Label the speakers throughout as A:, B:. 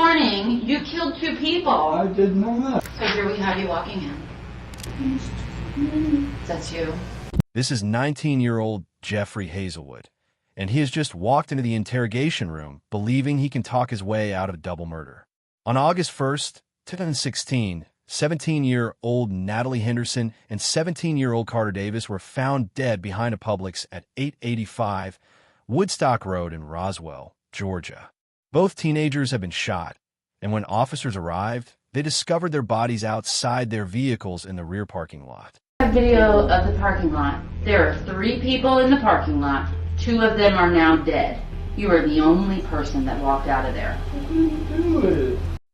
A: morning, you killed 2 people.
B: I didn't know that.
A: So here we have you walking in. That's you.
C: This is 19-year-old Jeffrey Hazelwood, and he has just walked into the interrogation room believing he can talk his way out of a double murder. On August 1st, 2016, 17-year-old Natalie Henderson and 17-year-old Carter Davis were found dead behind a Publix at 885 Woodstock Road in Roswell, Georgia. Both teenagers have been shot, and when officers arrived, they discovered their bodies outside their vehicles in the rear parking lot.
A: Video of the parking lot. There are 3 people in the parking lot. 2 of them are now dead. You are the only person that walked out of there.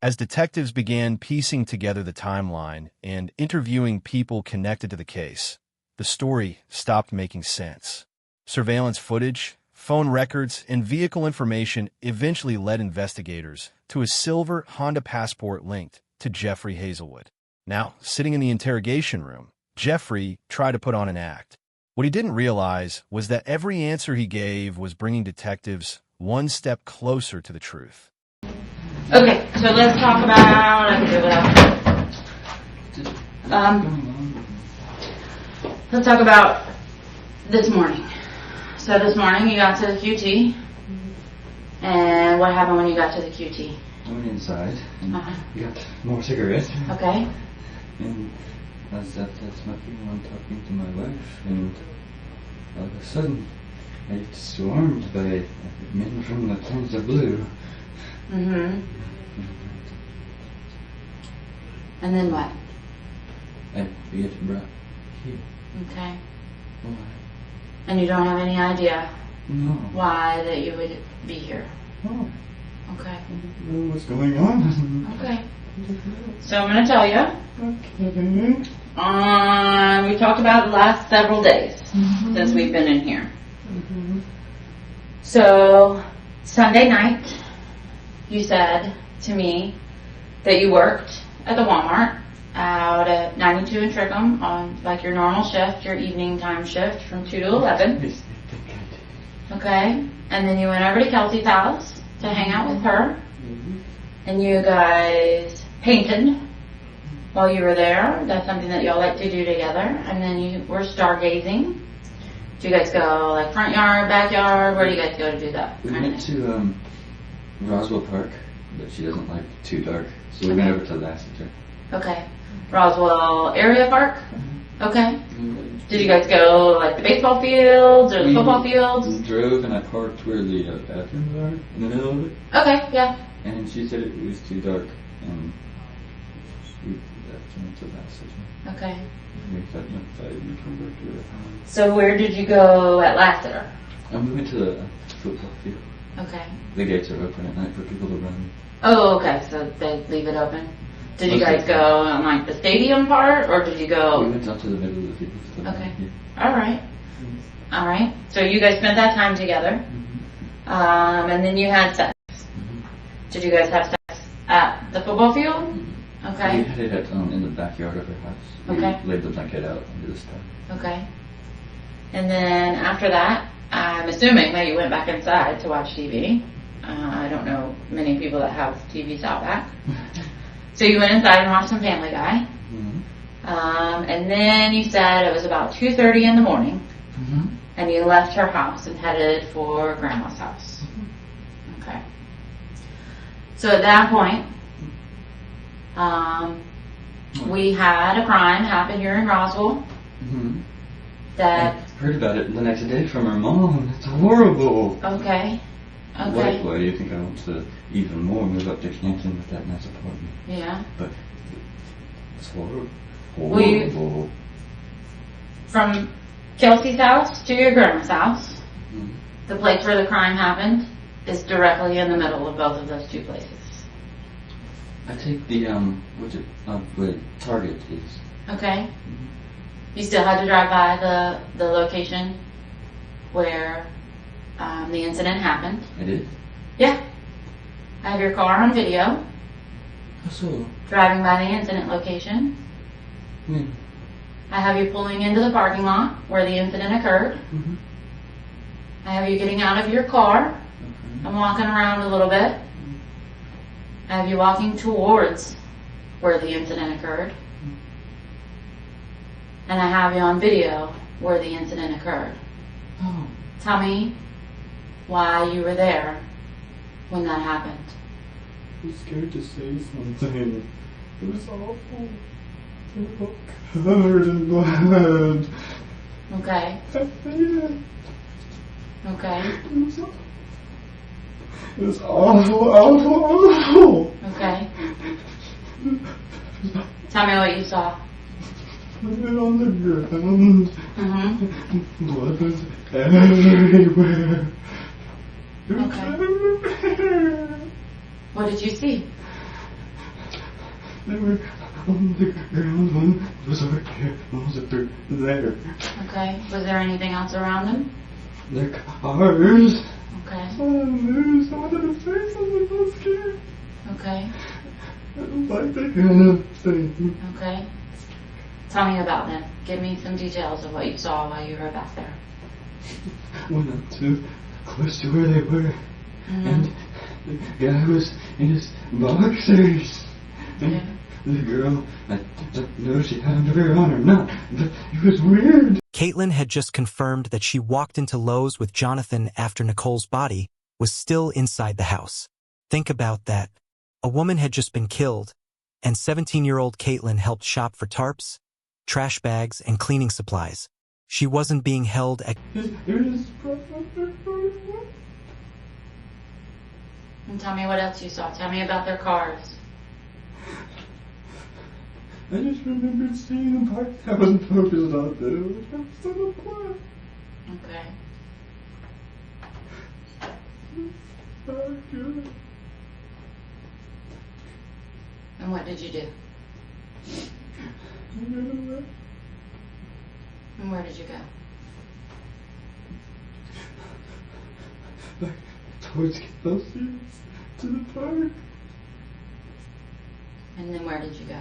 C: As detectives began piecing together the timeline and interviewing people connected to the case, the story stopped making sense. Surveillance footage, phone records, and vehicle information eventually led investigators to a silver Honda Passport linked to Jeffrey Hazelwood. Now, sitting in the interrogation room, Jeffrey tried to put on an act. What he didn't realize was that every answer he gave was bringing detectives one step closer to the truth.
A: Okay, so let's talk about, I can do it without. Let's talk about this morning. So this morning you got to the QT, and what happened when you got to the QT?
B: I went inside and got more cigarettes.
A: Okay.
B: And that's my people. I'm talking to my wife, and all of a sudden I get swarmed by men from the Tons of Blue.
A: Mm-hmm. And then what?
B: I get brought here.
A: Okay.
B: Why?
A: And you don't have any idea
B: No.
A: why that you would be here?
B: Oh.
A: Okay.
B: I don't know what's going on.
A: Okay. So I'm going to tell you.
B: Okay.
A: We talked about the last several days since we've been in here. So Sunday night, you said to me that you worked at the Walmart out at 92 and Trickham on like your normal shift, your evening time shift from 2 to 11.
B: Yes, I think I did.
A: Okay. And then you went over to Kelsey's house to hang out with her. And you guys painted while you were there. That's something that y'all like to do together. And then you were stargazing. Do you guys go like front yard, backyard? Where do you guys go to do that?
B: We went to Roswell Park, but she doesn't like too dark, so we went over to Lassiter.
A: Okay. Roswell area park? Okay. Did you guys go like the baseball fields or the football fields?
B: We drove and I parked where the bathrooms are in the middle of it.
A: Okay, yeah.
B: And she said it was too dark, and we went to Lassiter.
A: Okay.
B: We thought inside and come back to it.
A: So where did you go at Lassiter?
B: And we went to the football field.
A: Okay.
B: The gates are open at night for people to run.
A: Oh, okay. So they leave it open. Did you guys go on like the stadium part, or did you go?
B: We went out to the middle of the field.
A: Okay.
B: Yeah.
A: All right. All right. So you guys spent that time together, and then you had sex. Did you guys have sex at the football field? Okay.
B: We had it at, in the backyard of her house.
A: Okay.
B: We laid the blanket out under the stuff.
A: Okay. And then after that, I'm assuming that you went back inside to watch TV. I don't know many people that have TVs out back. So you went inside and watched some Family Guy. And then you said it was about 2:30 in the morning, and you left her house and headed for Grandma's house. Okay. So at that point, we had a crime happen here in Roswell. That
B: I heard about it the next day from her mom. It's horrible.
A: Okay.
B: Why do you think I want to even more move up to Canton with that nice apartment?
A: Yeah.
B: But it's horrible.
A: Horrible. From Kelsey's house to your grandma's house, the place where the crime happened is directly in the middle of both of those 2 places.
B: I take the where Target is.
A: Okay. You still had to drive by the location where the incident happened.
B: I did?
A: Yeah. I have your car on video.
B: How so?
A: Driving by the incident location. I have you pulling into the parking lot where the incident occurred. I have you getting out of your car and walking around a little bit. I have you walking towards where the incident occurred. And I have you on video where the incident occurred.
B: Oh.
A: Tell me why you were there when that happened.
B: I was scared to say something. It was awful. They were all covered in blood.
A: Okay.
B: I hated it.
A: Okay.
B: It was awful, awful, awful.
A: Okay. Tell me what you saw.
B: Blood on the ground.
A: Mm-hmm.
B: Blood was everywhere. It was
A: Okay.
B: everywhere.
A: What did you see?
B: They were on the ground. One was over here, one was over there.
A: Okay. Was there anything else around them?
B: Their cars.
A: Okay.
B: I knew someone had to say something. I was scared.
A: Okay.
B: I don't like that kind of thing.
A: Okay. Tell me about them. Give me some details of what you saw while you were back there.
B: Went up too close to where they were, and the guy was in his boxers. And
A: Okay.
B: the girl, I don't know if she had underwear on or not, but it was weird.
D: Caitlin had just confirmed that she walked into Lowe's with Jonathan after Nicole's body was still inside the house. Think about that. A woman had just been killed, and 17-year-old Caitlin helped shop for tarps, trash bags, and cleaning supplies. She wasn't being held at...
A: And tell me what else you saw. Tell me about their cars.
B: I just remembered seeing them parked. I wasn't focused on them. I was focused on the plot.
A: Okay.
B: Oh, good.
A: And what did you do?
B: I ran away.
A: And where did you go?
B: Back towards Kelsey's, to the park.
A: And then where did you go?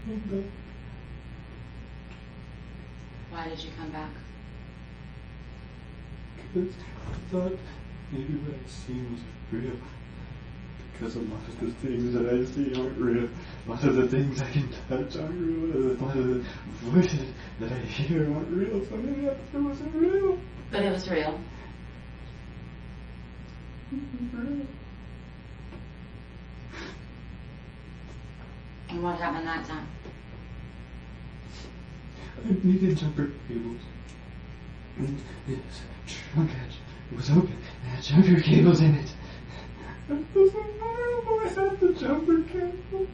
B: Came back.
A: Why did you come back?
B: Because I thought maybe what I'd seen was real. Because a lot of the things that I see aren't real. A lot of the things I can touch aren't real. A lot of the voices that I hear aren't real. So maybe I thought it wasn't real.
A: But it was real.
B: It was real.
A: And what happened that time?
B: I needed jumper cables. And this trunk hatch was open and had jumper cables in it. That wasn't horrible. I had the jumper cables.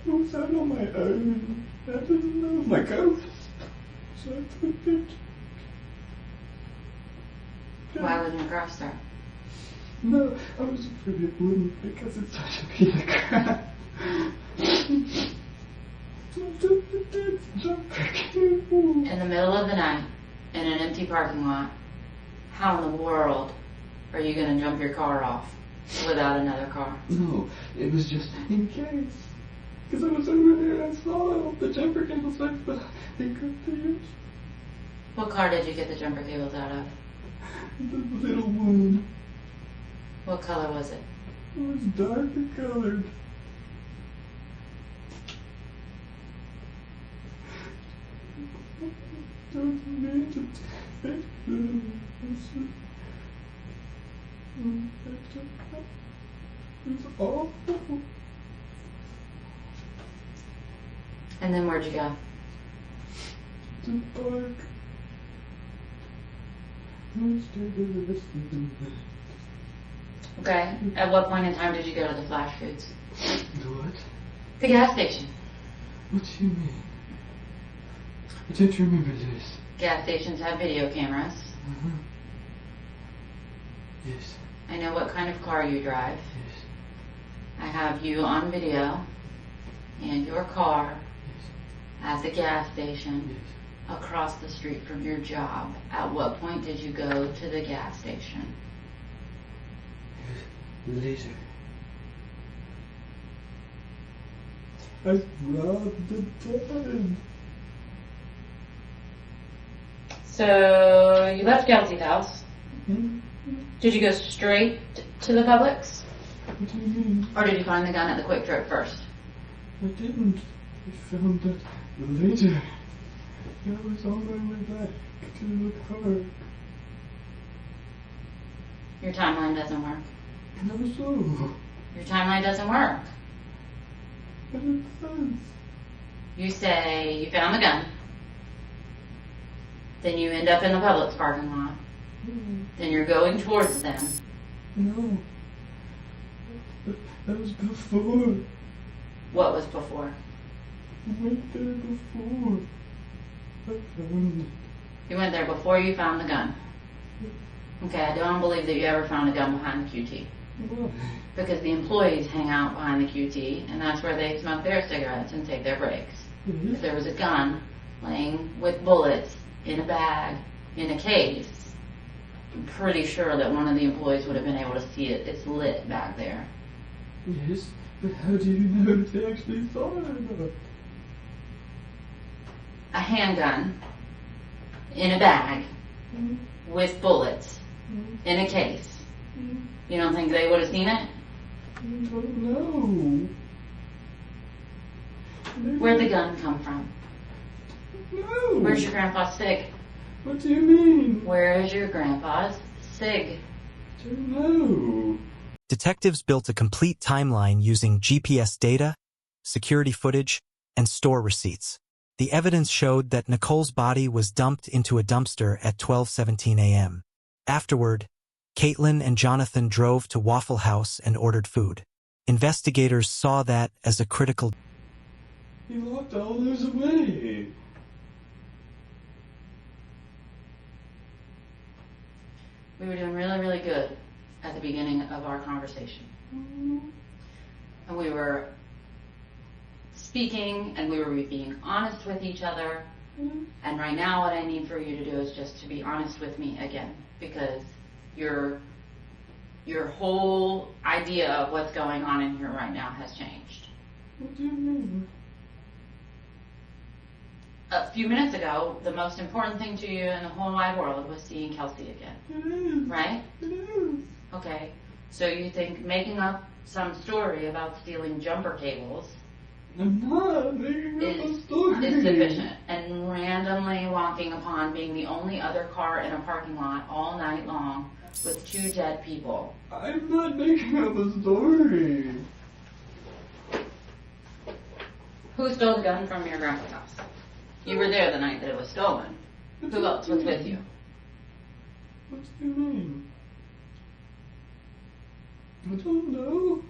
B: I was out on my own. I didn't know my ghost. So I took it.
A: Why wouldn't the car start?
B: No, I was afraid it wouldn't because it's such a piece of crap. Jumper cables.
A: In the middle of the night, in an empty parking lot, how in the world are you going to jump your car off without another car?
B: No, it was just in case. Because I was over there and I saw the jumper cables like, but they got the
A: What car did you get the jumper cables out of?
B: the little one.
A: What color was it?
B: It was darker colored. Don't need to take them. It's awful.
A: And then where'd you go?
B: The park. I stayed there the rest of the night.
A: Okay. At what point in time did you go to the Flash Foods?
B: The what?
A: The gas station.
B: What do you mean? I don't remember this.
A: Gas stations have video cameras.
B: Uh-huh. Yes.
A: I know what kind of car you drive.
B: Yes.
A: I have you on video and your car at the gas station
B: Yes.
A: across the street from your job. At what point did you go to the gas station?
B: Later. I robbed the dad.
A: So you left Kelsey's house.
B: Hmm?
A: Did you go straight to the Publix?
B: What do you mean?
A: Or did you find the gun at the Quick Trip first?
B: I didn't. I found that later. I was on my way back to the car.
A: Your timeline doesn't work.
B: How so?
A: Your timeline doesn't work.
B: But it does.
A: You say you found the gun. Then you end up in the Publix parking lot. Then you're going towards them.
B: No. That was before.
A: What was before?
B: I went there before. I found it.
A: You went there before you found the gun. Okay, I don't believe that you ever found a gun behind the QT.
B: Why?
A: Because the employees hang out behind the QT, and that's where they smoke their cigarettes and take their breaks. If there was a gun laying with bullets in a bag, in a case, I'm pretty sure that one of the employees would have been able to see it. It's lit back there.
B: Yes, but how do you know if they actually saw it or not?
A: A handgun in a bag with bullets in a case. You don't think they would have seen it?
B: I don't know.
A: Where'd the gun come from?
B: No.
A: Where's your grandpa's cig?
B: What do you mean?
A: Where is your grandpa's cig?
B: I don't know.
D: Detectives built a complete timeline using GPS data, security footage, and store receipts. The evidence showed that Nicole's body was dumped into a dumpster at 12:17 a.m. Afterward, Caitlin and Jonathan drove to Waffle House and ordered food. Investigators saw that as a critical.
B: He locked all those away.
A: We were doing really, really good at the beginning of our conversation. And we were speaking and we were being honest with each other. And right now what I need for you to do is just to be honest with me again, because your whole idea of what's going on in here right now has changed.
B: What do you mean?
A: A few minutes ago, the most important thing to you in the whole wide world was seeing Kelsey again,
B: It is.
A: right?
B: It is.
A: Okay, so you think making up some story about stealing jumper cables
B: I'm not making up a
A: is
B: story.
A: sufficient, and randomly walking upon being the only other car in a parking lot all night long with 2 dead people.
B: I'm not making up a story.
A: Who stole the gun from your grandpa's house? You were there the night that it was stolen. Who else was with you?
B: What do you mean? I don't know.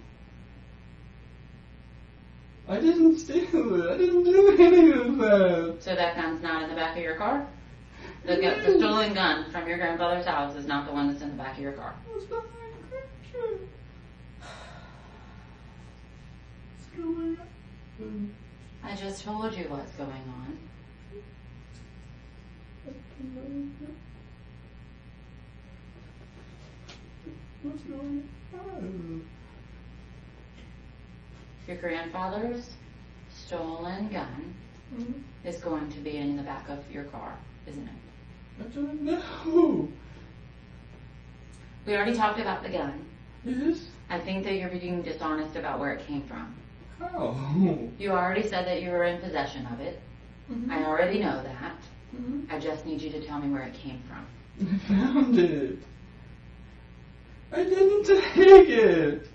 B: I didn't steal it. I didn't do any of that.
A: So that gun's not in the back of your car? The stolen gun from your grandfather's house is not the one that's in the back of your car.
B: That's not my picture. What's going on?
A: I just told you what's going on.
B: What's going on?
A: Your grandfather's stolen gun is going to be in the back of your car, isn't it?
B: I don't know.
A: We already talked about the gun.
B: Yes?
A: I think that you're being dishonest about where it came from.
B: How?
A: You already said that you were in possession of it. I already know that. I just need you to tell me where it came from.
B: I found it. I didn't take it.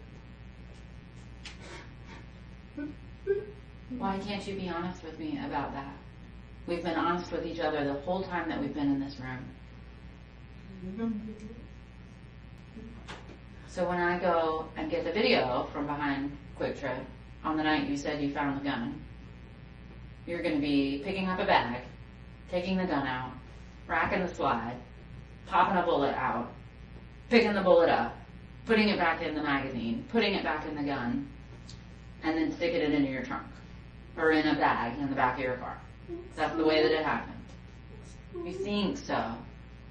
A: Why can't you be honest with me about that? We've been honest with each other the whole time that we've been in this room. So when I go and get the video from behind Quick Trip on the night you said you found the gun, you're going to be picking up a bag, taking the gun out, racking the slide, popping a bullet out, picking the bullet up, putting it back in the magazine, putting it back in the gun, and then sticking it into your trunk or in a bag in the back of your car. That's the way that it happened. You think so.
B: I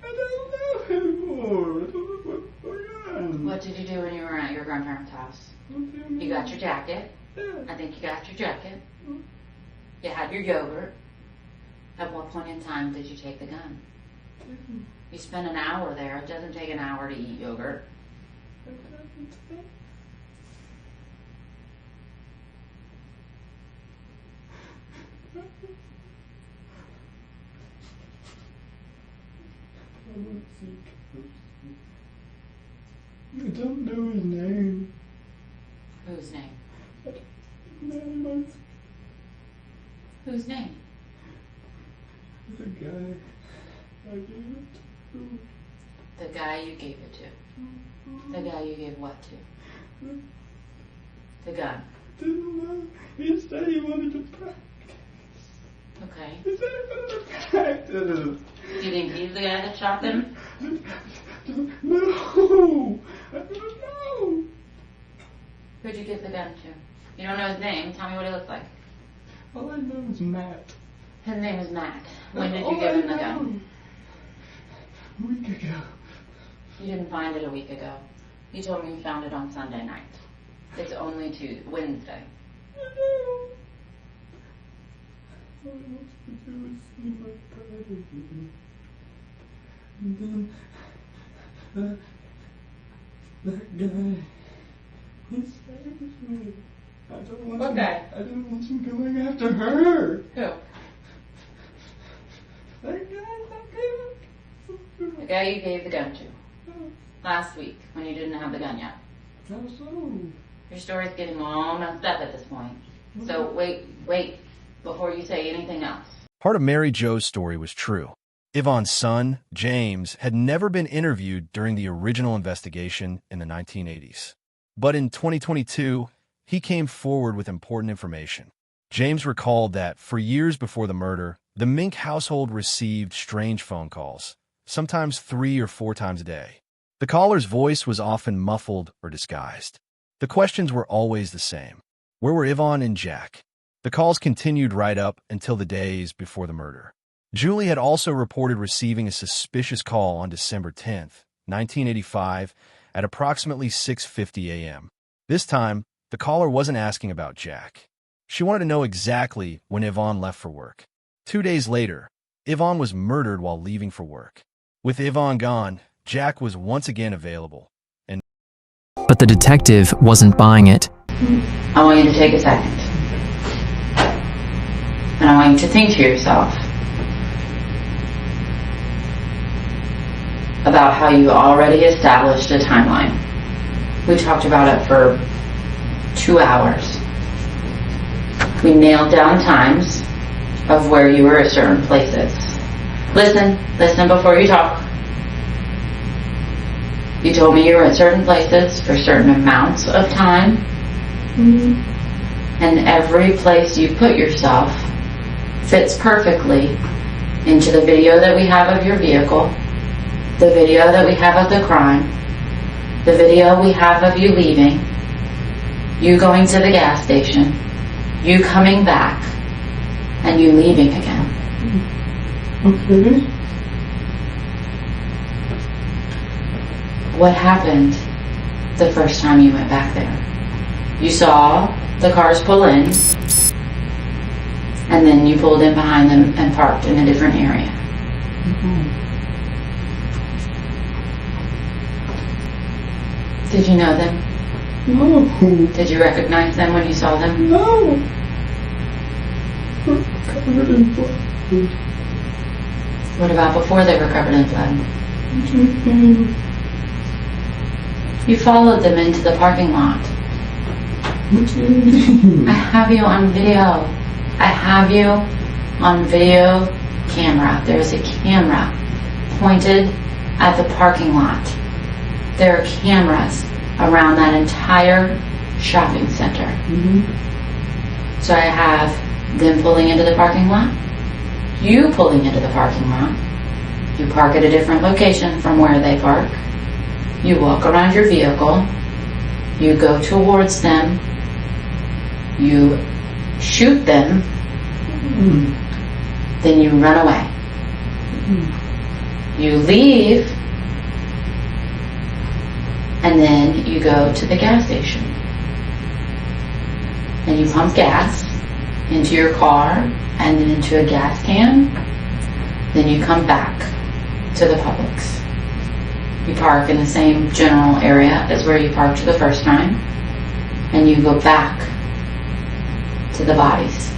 B: don't know anymore. I don't know what's going on.
A: What did you do when you were at your grandparents' house? You got your jacket. I think you got your jacket. You had your yogurt. At what point in time did you take the gun? You spend an hour there. It doesn't take an hour to eat yogurt.
B: I don't know his name.
A: Whose name? Whose name?
B: The guy I gave it to.
A: The guy you gave it to. The guy you gave what to? The gun.
B: Didn't know. He said he wanted to practice.
A: Okay.
B: He said he wanted to practice.
A: Do you think he's the guy that shot them?
B: No. I don't know.
A: Who'd you give the gun to? You don't know his name. Tell me what he looks like.
B: All I know is Matt.
A: His name is Matt. When did you give him the gun?
B: A week ago.
A: You didn't find it a week ago. You told me you found it on Sunday night. It's only Wednesday.
B: I know. All I want to do is see my brother again. And then that guy, he saved me. I don't want
A: What
B: him,
A: guy?
B: I didn't want him going after her.
A: Who?
B: That guy.
A: The guy you gave the gun to. Last week, when you didn't have the gun yet.
B: How so?
A: Your story's getting all messed up at this point. So wait, before you say anything else.
C: Part of Mary Jo's story was true. Yvonne's son, James, had never been interviewed during the original investigation in the 1980s. But in 2022, he came forward with important information. James recalled that for years before the murder, the Mink household received strange phone calls, sometimes 3 or 4 times a day. The caller's voice was often muffled or disguised. The questions were always the same. Where were Yvonne and Jack? The calls continued right up until the days before the murder. Julie had also reported receiving a suspicious call on December 10th, 1985, at approximately 6:50 a.m. This time, the caller wasn't asking about Jack. She wanted to know exactly when Yvonne left for work. 2 days later, Yvonne was murdered while leaving for work. With Yvonne gone, Jack was once again available.
E: But the detective wasn't buying it.
A: I want you to take a second. And I want you to think to yourself about how you already established a timeline. We talked about it for 2 hours. We nailed down times of where you were at certain places. Listen before you talk. You told me you were at certain places for certain amounts of time. And every place you put yourself fits perfectly into the video that we have of your vehicle, the video that we have of the crime, the video we have of you leaving, you going to the gas station, you coming back, and you leaving again.
B: Okay.
A: What happened the first time you went back there? You saw the cars pull in, and then you pulled in behind them and parked in a different area. Did you know them?
B: No.
A: Did you recognize them when you saw them?
B: No. We're covered in blood.
A: What about before they were covered in blood? You followed them into the parking lot. I have you on video. I have you on video camera. There's a camera pointed at the parking lot. There are cameras around that entire shopping center. So I have them pulling into the parking lot, you pulling into the parking lot, you park at a different location from where they park, you walk around your vehicle, you go towards them, you shoot them, then you run away. You leave, and then you go to the gas station. And you pump gas into your car and then into a gas can. Then you come back to the Publix. You park in the same general area as where you parked the first time, and you go back to the bodies.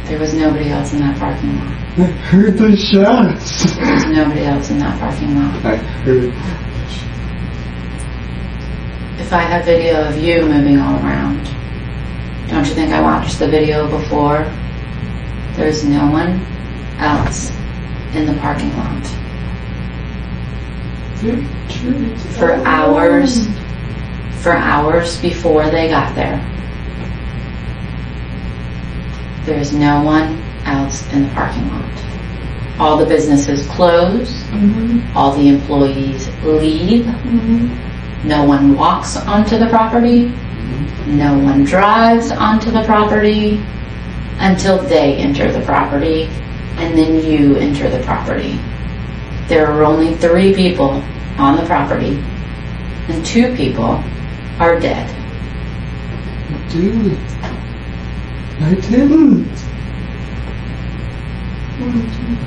A: There was nobody else in that parking lot.
B: I heard the shots.
A: There was nobody else in that parking lot.
B: I heard.
A: If I have video of you moving all around, don't you think I watched the video before? There's no one else in the parking lot. For hours before they got there. There's no one else in the parking lot. All the businesses close. All the employees leave. No one walks onto the property. No one drives onto the property until they enter the property, and then you enter the property. There are only 3 people on the property, and 2 people are dead.
B: Dude, I didn't.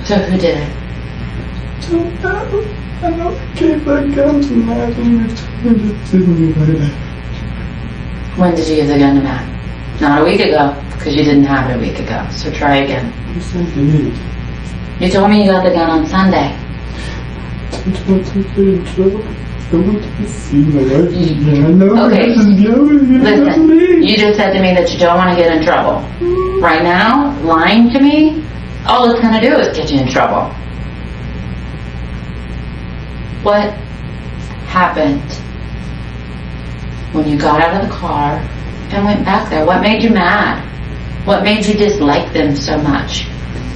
A: So who did it?
B: Don't know. I know I gave that gun to Matt and returned it to me right after.
A: When did you give the gun to Matt? Not a week ago, because you didn't have it a week ago. So try again.
B: Yes, I did.
A: You told me you got the gun on Sunday.
B: Don't take me in trouble. I want to see my wife again. I know
A: Okay.
B: this is going.
A: Listen, you just said to me that you don't want to get in trouble. Right now, lying to me, all it's going to do is get you in trouble. What happened when you got out of the car and went back there? What made you mad? What made you dislike them so much?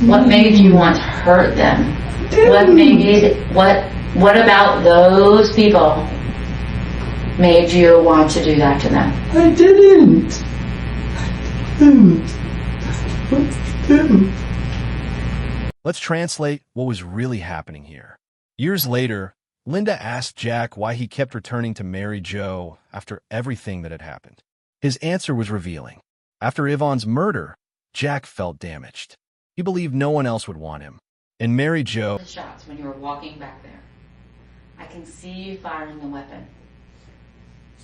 A: What made you want to hurt them? What about those people made you want to do that to them?
B: I didn't. I didn't.
C: Let's translate what was really happening here. Years later, Linda asked Jack why he kept returning to Mary Jo after everything that had happened. His answer was revealing. After Yvonne's murder, Jack felt damaged. He believed no one else would want him. And Mary Jo...
A: The shots when you were walking back there. I can see you firing the weapon.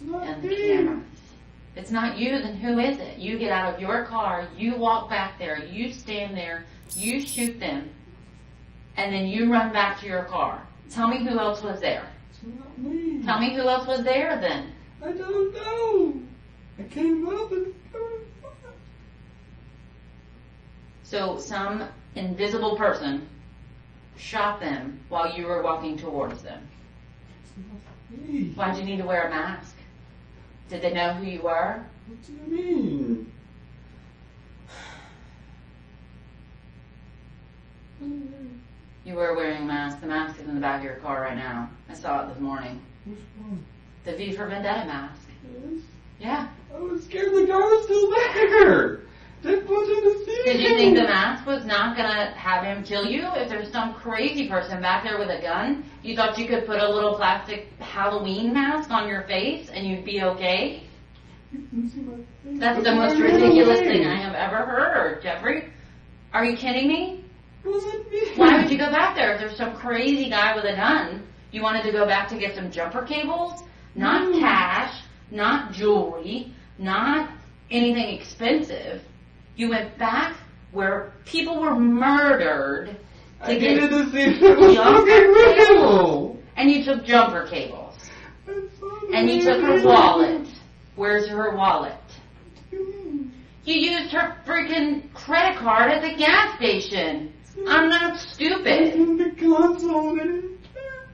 A: And the camera. If it's not you, then who is it? You get out of your car, you walk back there, you stand there, you shoot them, and then you run back to your car. Tell me who else was there.
B: It's not me.
A: Tell me who else was there then.
B: I don't know. I came up and...
A: So some invisible person shot them while you were walking towards them.
B: It's not me.
A: Why'd you need to wear a mask? Did they know who you were?
B: What do you mean?
A: You were wearing a mask. The mask is in the back of your car right now. I saw it this morning.
B: Which one?
A: The V for Vendetta mask.
B: Yes?
A: Yeah.
B: I was scared the guy was still there. Didn't want him to see
A: Did you
B: him.
A: think the mask was not going to have him kill you? If there's some crazy person back there with a gun, you thought you could put a little plastic Halloween mask on your face and you'd be okay?
B: You can see my face.
A: That's the most ridiculous thing I have ever heard, Jeffrey. Are you kidding me?
B: It wasn't me.
A: Why would you go back there if there's some crazy guy with a gun? You wanted to go back to get some jumper cables? Not cash, not jewelry, not anything expensive. You went back where people were murdered to get
B: needed to see if it was
A: jumper
B: fucking
A: cables.
B: real.
A: And you took jumper cables.
B: I saw the
A: And you took her
B: video.
A: wallet. Where's her wallet?
B: What do you mean?
A: You used her freaking credit card at the gas station. I'm not stupid.
B: In the console, I didn't care.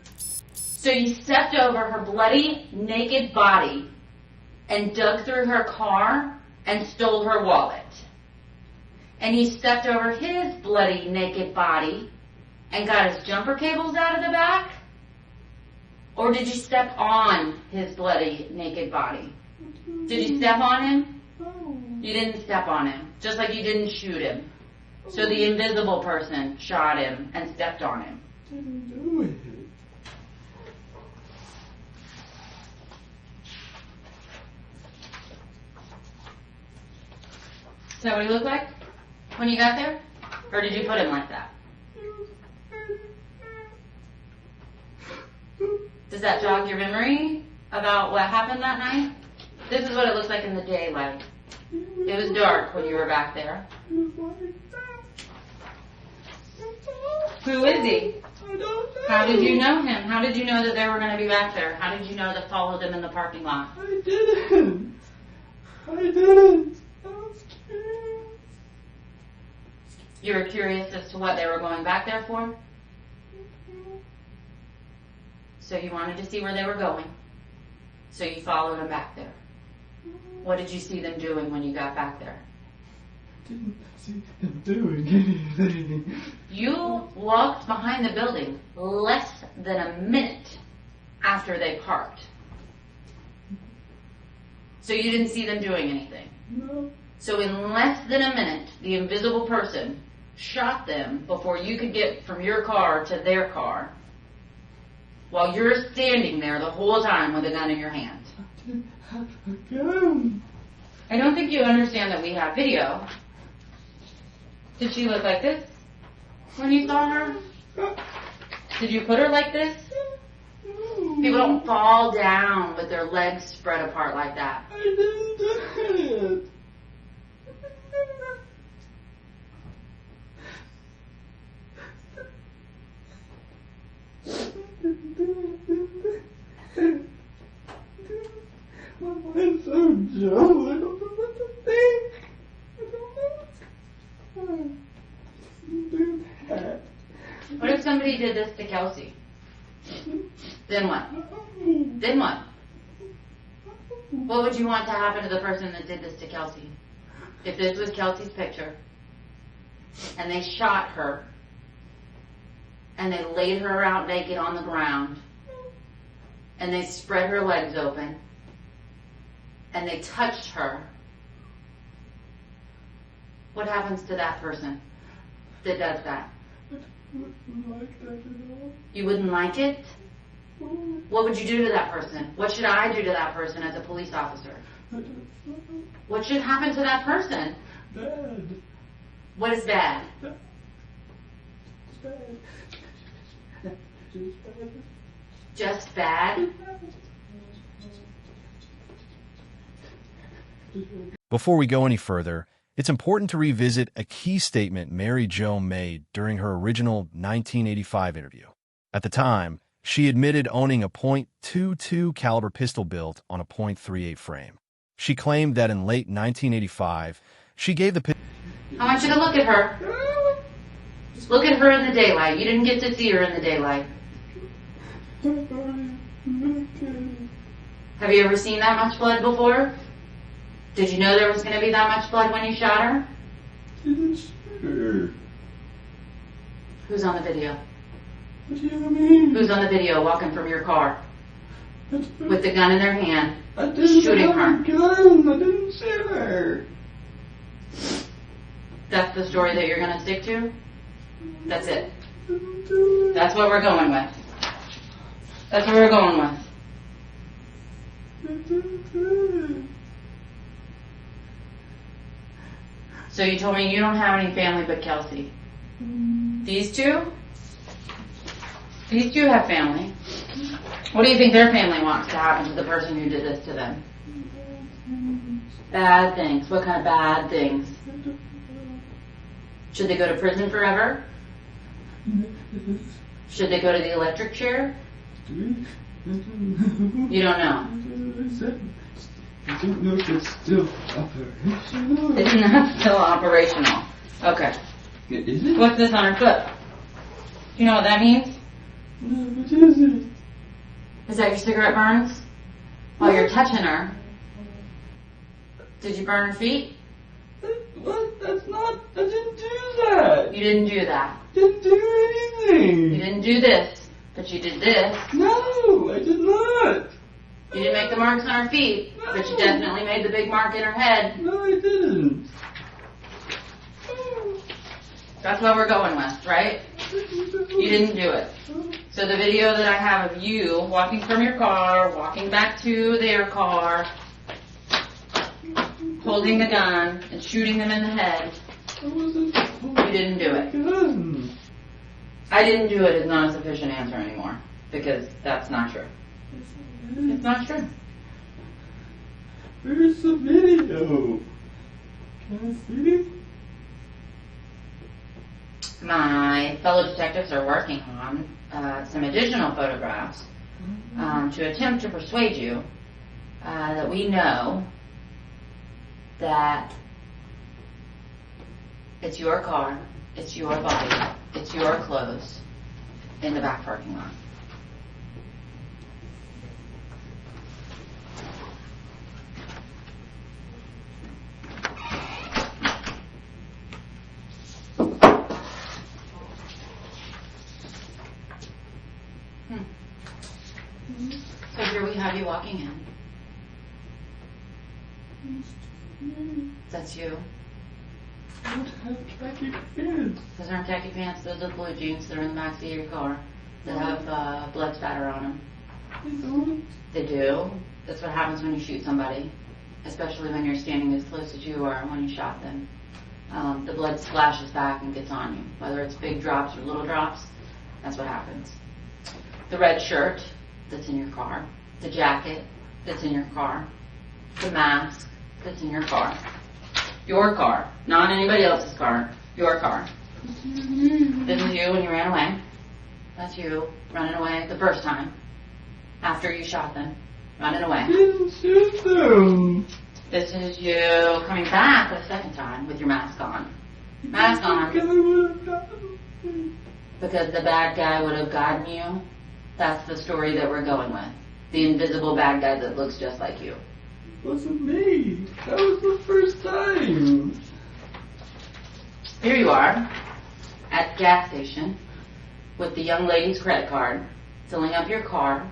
A: So you stepped over her bloody, naked body and dug through her car and stole her wallet. And you stepped over his bloody, naked body and got his jumper cables out of the back? Or did you step on his bloody, naked body? Did you step on him?
B: No.
A: You didn't step on him, just like you didn't shoot him. So the invisible person shot him and stepped on him.
B: Didn't do it.
A: Is that what he looked like? when you got there? Or did you put him like that? Does that jog your memory about what happened that night? This is what it looks like in the daylight. It was dark when you were back there. Who is he? How did you know him? How did you know that they were going to be back there? How did you know to follow them in the parking lot?
B: I didn't. I was curious.
A: You were curious as to what they were going back there for? So you wanted to see where they were going. So you followed them back there. What did you see them doing when you got back there?
B: Didn't see him doing anything.
A: You walked behind the building less than a minute after they parked. So you didn't see them doing anything.
B: No.
A: So in less than a minute, the invisible person shot them before you could get from your car to their car, while you're standing there the whole time with a gun in your hand.
B: I didn't have a gun.
A: I don't think you understand that we have video. Did she look like this when you saw her? Did you put her like this? People don't fall down with their legs spread apart like that.
B: I didn't do it. My mind's so jumbled. I don't know what to think. I don't know. Do that.
A: What if somebody did this to Kelsey? Then what? Then what? What would you want to happen to the person that did this to Kelsey? If this was Kelsey's picture, and they shot her, and they laid her out naked on the ground, and they spread her legs open, and they touched her, what happens to that person that does that?
B: I wouldn't like that at all.
A: You wouldn't like it? What would you do to that person? What should I do to that person as a police officer?
B: I don't know.
A: What should happen to that person?
B: Bad.
A: What is bad?
B: It's bad. Just bad.
A: Just bad?
C: Before we go any further, it's important to revisit a key statement Mary Jo made during her original 1985 interview. At the time, she admitted owning a .22 caliber pistol built on a .38 frame. She claimed that in late 1985, she gave the pistol.
A: I want you to look at her. Look at her in the daylight. You didn't get to see her in the daylight. Have you ever seen that much blood before? Did you know there was going to be that much blood when you shot her?
B: Sure.
A: Who's on the video?
B: What do you mean?
A: Who's on the video walking from your car with the gun in their hand,
B: I didn't
A: shooting
B: have
A: her?
B: a gun. I didn't shoot her.
A: That's the story that you're going to stick to? That's it.
B: I didn't do it.
A: That's what we're going with. That's what we're going with.
B: I didn't do it.
A: So you told me you don't have any family but Kelsey. These two? These two have family. What do you think their family wants to happen to the person who did this to them? Bad things. What kind of bad things? Should they go to prison forever? Should they go to the electric chair? You don't know.
B: I don't know if it's still operational.
A: It's not still operational. Okay.
B: Is it?
A: What's this on her foot? You know what that means?
B: No, what is it?
A: Is that your cigarette burns? While you're touching her. Did you burn her feet?
B: What? That's not. I didn't do that.
A: You didn't do that.
B: Didn't do anything.
A: You didn't do this, but you did this.
B: No, I did not.
A: You didn't make the marks on her feet, but you definitely made the big mark in her head.
B: No, I didn't.
A: That's what we're going with, right? You didn't do it. So the video that I have of you walking from your car, walking back to their car, holding the gun and shooting them in the head,
B: I wasn't.
A: You didn't do it.
B: Gun.
A: I didn't do it is not a sufficient answer anymore, because that's not true. It's not true.
B: Where's the video? Can I see it?
A: My fellow detectives are working on some additional photographs to attempt to persuade you that we know that it's your car, it's your body, it's your clothes in the back parking lot. So here we have you walking in. That's you.
B: I don't have khaki pants.
A: Those aren't khaki pants, those are blue jeans that are in the backseat of your car that have blood spatter on them.
B: I don't.
A: They do. That's what happens when you shoot somebody, especially when you're standing as close as you are when you shot them. The blood splashes back and gets on you, whether it's big drops or little drops. That's what happens. The red shirt that's in your car, the jacket that's in your car, the mask that's in your car. Your car, not anybody else's car, your car. This is you when you ran away. That's you running away the first time, after you shot them, running away.
B: I didn't shoot them.
A: This is you coming back the second time with your mask on. Mask on.
B: Because I would have gotten.
A: Because the bad guy would have gotten you. That's the story that we're going with. The invisible bad guy that looks just like you.
B: It wasn't me. That was the first time.
A: Here you are at the gas station with the young lady's credit card, filling up your car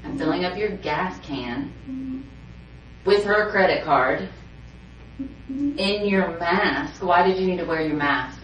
A: and filling up your gas can with her credit card in your mask. Why did you need to wear your mask?